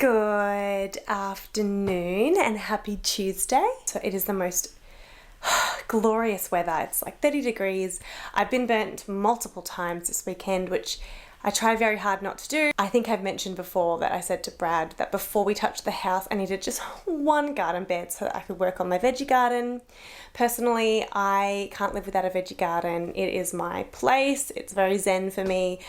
Good afternoon and happy Tuesday. So it is the most glorious weather. It's like 30 degrees. I've been burnt multiple times this weekend, which I try very hard not to do. I think I've mentioned before that I said to Brad that before we touched the house, I needed just one garden bed so that I could work on my veggie garden. Personally, I can't live without a veggie garden. It is my place. It's very zen for me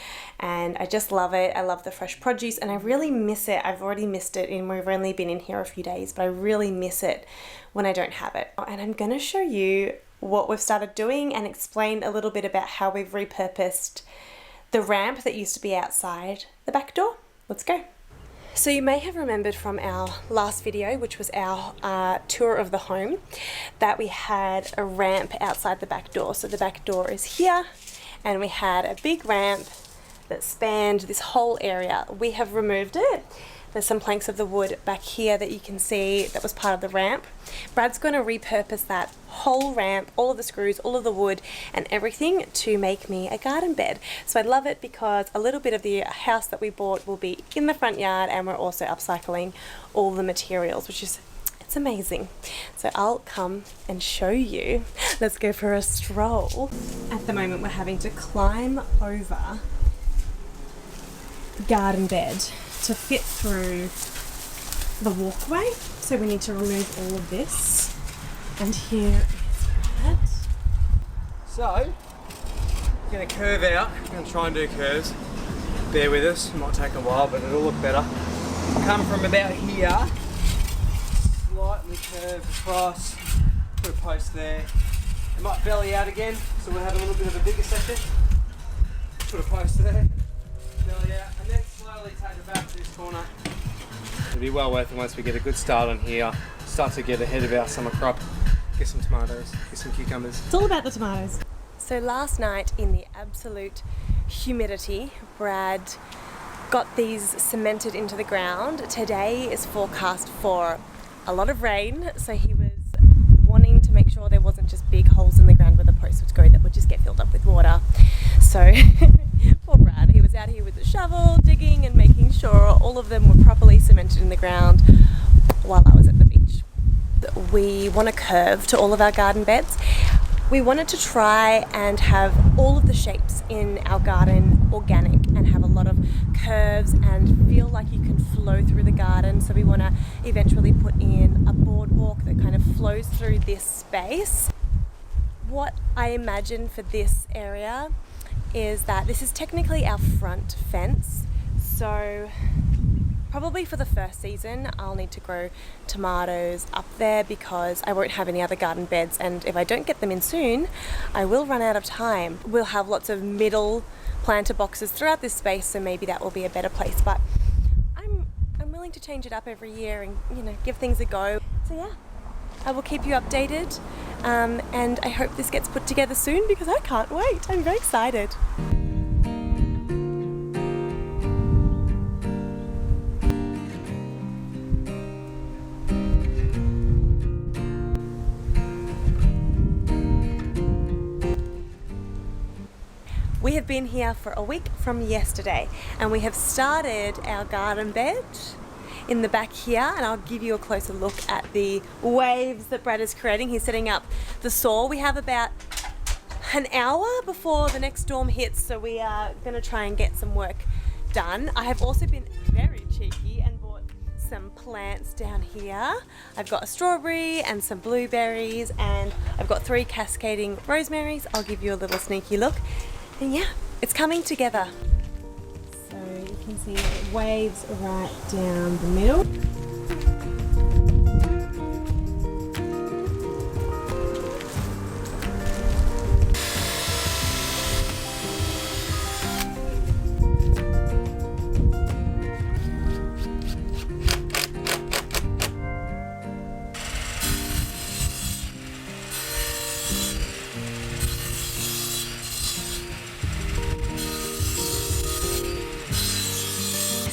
and I just love it. I love the fresh produce and I really miss it. I've already missed it and we've only been in here a few days, but I really miss it when I don't have it. And I'm gonna show you what we've started doing and explain a little bit about how we've repurposed the ramp that used to be outside the back door. Let's go. So you may have remembered from our last video, which was our tour of the home, that we had a ramp outside the back door. So the back door is here and we had a big ramp that spanned this whole area. We have removed it. There's some planks of the wood back here that you can see that was part of the ramp. Brad's going to repurpose that whole ramp, all of the screws, all of the wood and everything to make me a garden bed. So I love it because a little bit of the house that we bought will be in the front yard and we're also upcycling all the materials, which is, it's amazing. So I'll come and show you. Let's go for a stroll. At the moment we're having to climb over the garden bed to fit through the walkway, so we need to remove all of this. And here is Brad. So, I'm going to curve out. I'm going to try and do curves. Bear with us, it might take a while, but it'll look better. Come from about here, slightly curve across, put a post there. It might belly out again, so we'll have a little bit of a bigger section. Put a post there, belly out, and then slowly take it back to this corner. It'll be well worth it once we get a good start on here, start to get ahead of our summer crop, get some tomatoes, get some cucumbers. It's all about the tomatoes. So last night in the absolute humidity, Brad got these cemented into the ground. Today is forecast for a lot of rain, so he was wanting to make sure there wasn't just big holes in the ground where the posts would go that would just get filled up with water. So poor Brad, he was out here with the shovel, digging and making sure all of them were properly cemented in the ground while I was at the beach. We want a curve to all of our garden beds. We wanted to try and have all of the shapes in our garden organic and have a lot of curves and feel like you can flow through the garden. So we want to eventually put in a boardwalk that kind of flows through this space. What I imagine for this area is that this is technically our front fence. So probably for the first season, I'll need to grow tomatoes up there because I won't have any other garden beds. And if I don't get them in soon, I will run out of time. We'll have lots of middle planter boxes throughout this space, so maybe that will be a better place. But I'm willing to change it up every year and, you know, give things a go. So yeah, I will keep you updated. And I hope this gets put together soon because I can't wait. I'm very excited. We have been here for a week from yesterday and we have started our garden bed in the back here, and I'll give you a closer look at the waves that Brad is creating. He's setting up the saw. We have about an hour before the next storm hits, so we are going to try and get some work done. I have also been very cheeky and bought some plants down here. I've got a strawberry and some blueberries, and I've got 3 cascading rosemaries. I'll give you a little sneaky look. And yeah, it's coming together. So you can see waves right down the middle.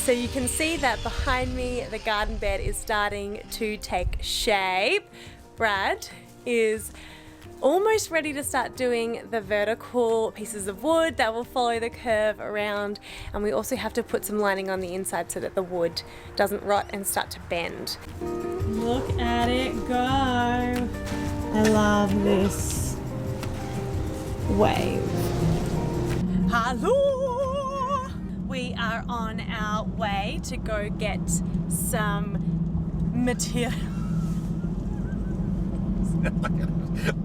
So you can see that behind me, the garden bed is starting to take shape. Brad is almost ready to start doing the vertical pieces of wood that will follow the curve around, and we also have to put some lining on the inside so that the wood doesn't rot and start to bend. Look at it go. I love this wave. Hello! We are on our way to go get some material.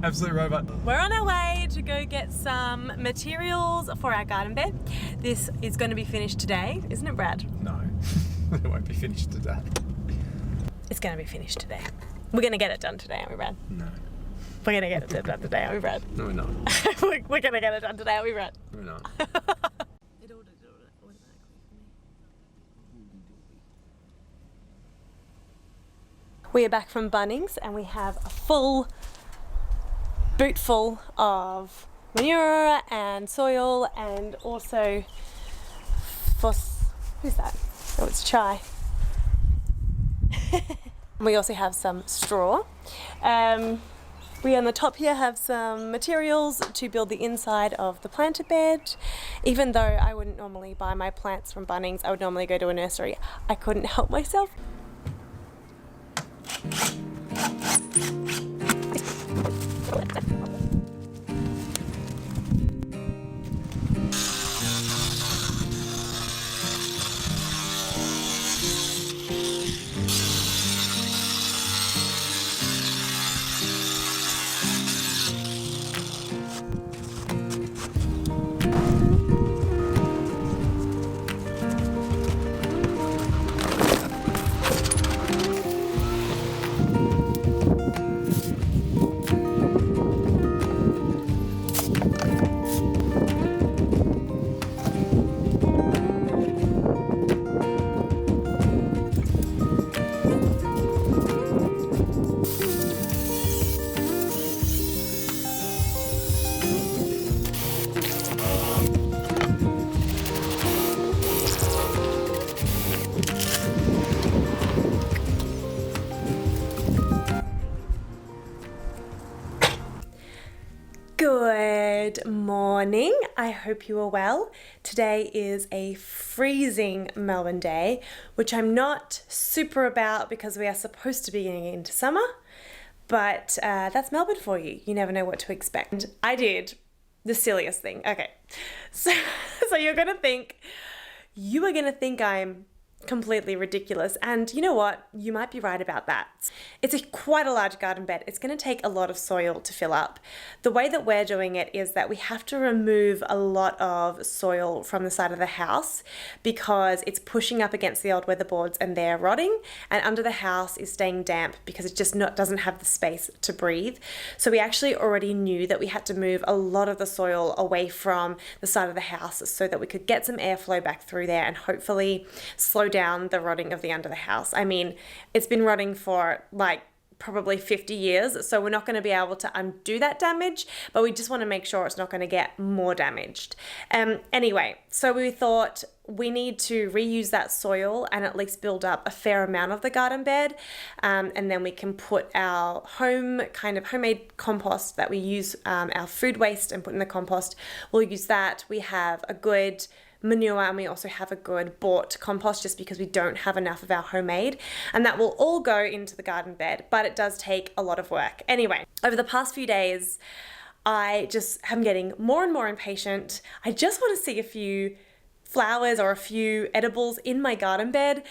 Absolute robot. We're on our way to go get some materials for our garden bed. This is going to be finished today, isn't it, Brad? No, it won't be finished today. It's going to be finished today. We're going to get it done today, aren't we, Brad? No. We're going to get it done today, aren't we, Brad? No, we're not. We're going to get it done today, aren't we, Brad? We're not. We are back from Bunnings and we have a full boot full of manure and soil, and also who's that? Oh, it's Chai. We also have some straw. We on the top here have some materials to build the inside of the planter bed. Even though I wouldn't normally buy my plants from Bunnings, I would normally go to a nursery. I couldn't help myself. Good morning. I hope you are well. Today is a freezing Melbourne day, which I'm not super about because we are supposed to be getting into summer, but that's Melbourne for you. You never know what to expect. I did the silliest thing. Okay, so you are gonna think I'm completely ridiculous, and you know what, you might be right about that. It's quite a large garden bed. It's going to take a lot of soil to fill up. The way that we're doing it is that we have to remove a lot of soil from the side of the house because it's pushing up against the old weatherboards and they're rotting, and under the house is staying damp because it just doesn't have the space to breathe. So we actually already knew that we had to move a lot of the soil away from the side of the house so that we could get some airflow back through there and hopefully slow down the rotting of the under the house. I mean, it's been rotting for like probably 50 years, so we're not going to be able to undo that damage, but we just want to make sure it's not going to get more damaged. Anyway, so we thought we need to reuse that soil and at least build up a fair amount of the garden bed, and then we can put our homemade compost that we use, our food waste, and put in the compost. We'll use that. We have a good manure and we also have a good bought compost just because we don't have enough of our homemade, and that will all go into the garden bed, but it does take a lot of work. Anyway, over the past few days I just am getting more and more impatient. I just want to see a few flowers or a few edibles in my garden bed,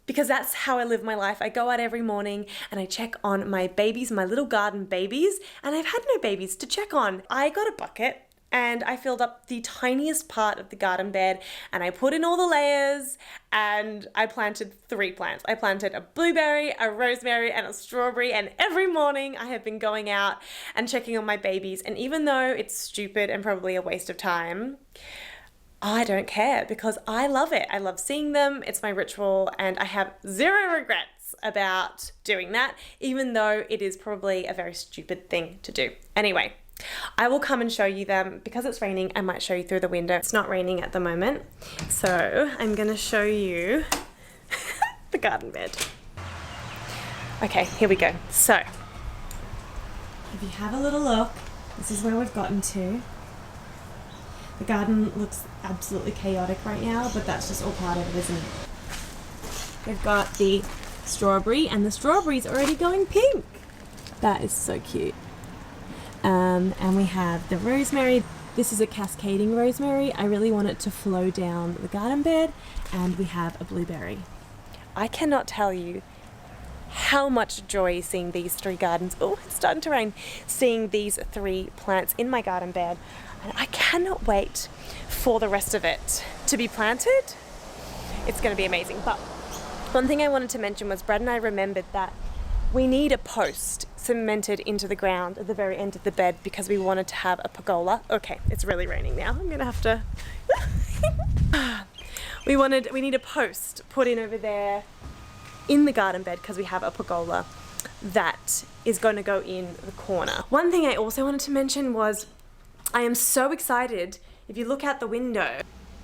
because that's how I live my life. I go out every morning and I check on my babies, my little garden babies, and I've had no babies to check on. I got a bucket and I filled up the tiniest part of the garden bed and I put in all the layers and I planted 3 plants. I planted a blueberry, a rosemary, and a strawberry, and every morning I have been going out and checking on my babies, and even though it's stupid and probably a waste of time, I don't care because I love it. I love seeing them. It's my ritual and I have 0 regrets about doing that, even though it is probably a very stupid thing to do. Anyway, I will come and show you them. Because it's raining, I might show you through the window. It's not raining at the moment, so I'm gonna show you the garden bed. Okay, here we go. So if you have a little look, this is where we've gotten to. The garden looks absolutely chaotic right now, but that's just all part of it, isn't it? We've got the strawberry, and the strawberry's already going pink. That is so cute. And we have the rosemary. This is a cascading rosemary. I really want it to flow down the garden bed. And we have a blueberry. I cannot tell you how much joy seeing these three gardens. Oh, it's starting to rain. Seeing these three plants in my garden bed. And I cannot wait for the rest of it to be planted. It's going to be amazing. But one thing I wanted to mention was Brad and I remembered that we need a post cemented into the ground at the very end of the bed because we wanted to have a pergola. Okay, it's really raining now. I'm going to have to... We need a post put in over there in the garden bed because we have a pergola that is going to go in the corner. One thing I also wanted to mention was I am so excited. If you look out the window,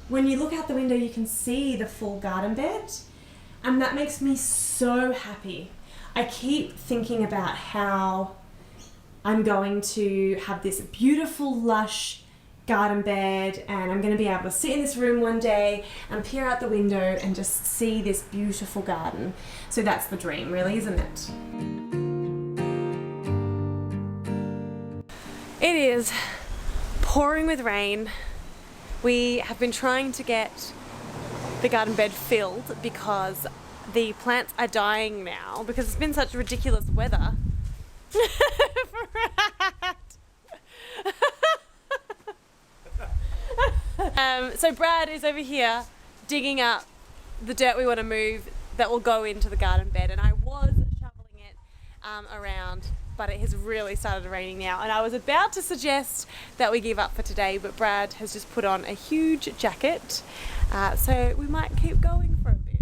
when you look out the window, you can see the full garden bed, and that makes me so happy. I keep thinking about how I'm going to have this beautiful, lush garden bed, and I'm going to be able to sit in this room one day and peer out the window and just see this beautiful garden. So that's the dream, really, isn't it? It is pouring with rain. We have been trying to get the garden bed filled because the plants are dying now because it's been such ridiculous weather. So Brad is over here digging up the dirt we want to move that will go into the garden bed, and I was shoveling it around, but it has really started raining now, and I was about to suggest that we give up for today, but Brad has just put on a huge jacket, so we might keep going for a bit.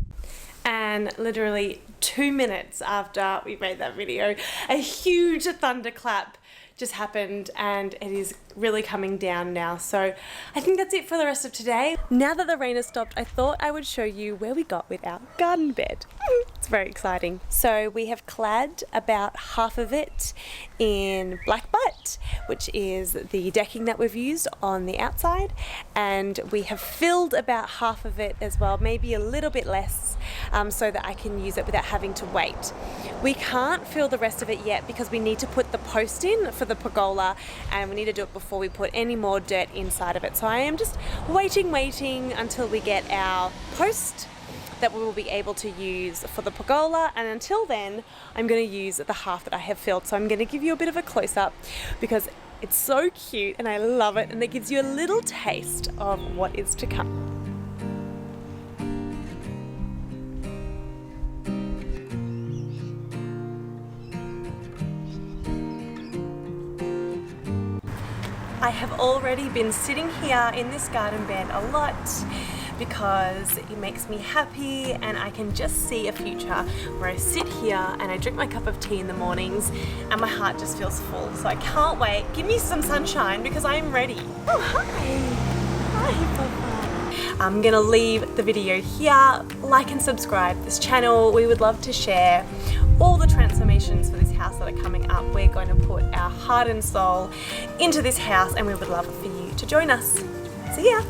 And literally 2 minutes after we made that video, a huge thunderclap just happened, and it is really coming down now. So I think that's it for the rest of today. Now that the rain has stopped, I thought I would show you where we got with our garden bed. It's very exciting. So we have clad about half of it in black butt, which is the decking that we've used on the outside, and we have filled about half of it as well, maybe a little bit less, so that I can use it without having to wait. We can't fill the rest of it yet because we need to put the post in for the pergola, and we need to do it before we put any more dirt inside of it. So I am just waiting until we get our post that we will be able to use for the pergola, and until then I'm going to use the half that I have filled. So I'm going to give you a bit of a close-up because it's so cute and I love it, and it gives you a little taste of what is to come. I have already been sitting here in this garden bed a lot because it makes me happy, and I can just see a future where I sit here and I drink my cup of tea in the mornings and my heart just feels full. So I can't wait. Give me some sunshine because I am ready. Oh, hi. Hi, Papa. I'm gonna leave the video here. Like and subscribe to this channel. We would love to share all the transformations for this house that are coming up. We're going to put our heart and soul into this house, and we would love for you to join us. See ya!